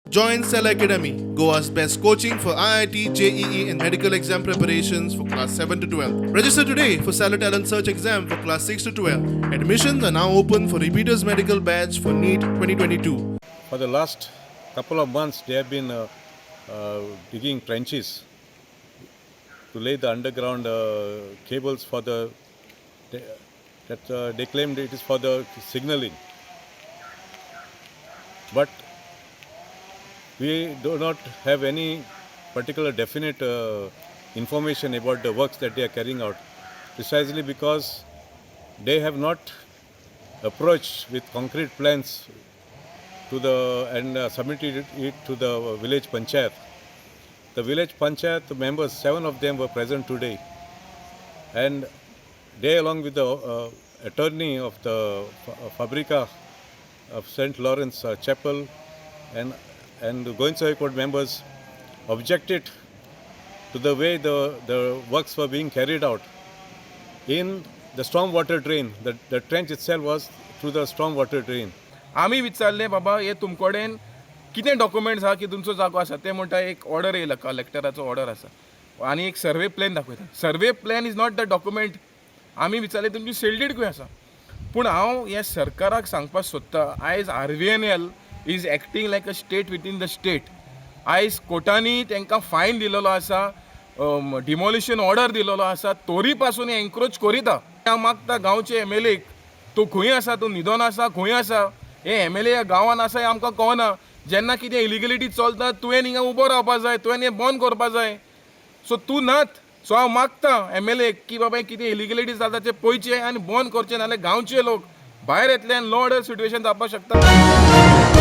Join Cell Academy, Goa's best coaching for IIT, JEE and medical exam preparations for class 7 to 12. Register today for Cell Talent Search exam for class 6 to 12. Admissions are now open for repeaters medical batch for NEET 2022. For the last couple of months, they have been digging trenches to lay the underground cables for they claimed it is for the signaling. But we do not have any particular definite information about the works that they are carrying out, precisely because they have not approached with concrete plans to and submitted it to the village panchayat. The village panchayat members, 7 of them were present today, and they, along with the attorney of the Fabrica of St. Lawrence Chapel and the Goense High Court members, objected to the way the works were being carried out in the storm water drain. The trench itself was through the storm water drain. आम्ही विचारले बाबा हे तुमकडेन कितें documents आहा की तुमचो जागो आसा ते म्हणटा एक ऑर्डर येयला कलेक्टराचो ऑर्डर आसा आनी एक सर्वे प्लॅन दाखयता survey plan is not the document आमी विचारले तुमची सेल्डीड खंय आसा पूण हांव हे सरकाराक सांगपाक सोदता आयज RVNL is acting like a state within the state आयज कोर्टांनी तांकां फायन दिलेलो आसा डिमोलिशन ऑर्डर दिलेलो आसा तरी पासून एनक्रोच करीता हांव मागता गांवचे MLAक तूं खंय आसा तूं न्हिदोन आसा खंय आसा हे MLA ह्या गांवान आसा हें आमकां कळना जेन्ना कितें इलिगलिटी चलता तुवें हिंगा उबो रावपाक जाय तुवें हें बंद करपाक जाय सो तूं नात सो हांव मागता MLA की बाबा कितें इलिगलिटी जाता तें पळयचें आनी बंद करचें नाल्यार गांवचे लोक भायर येतले आनी लॉ ऑर्डर सिट्युएशन जावपाक शकता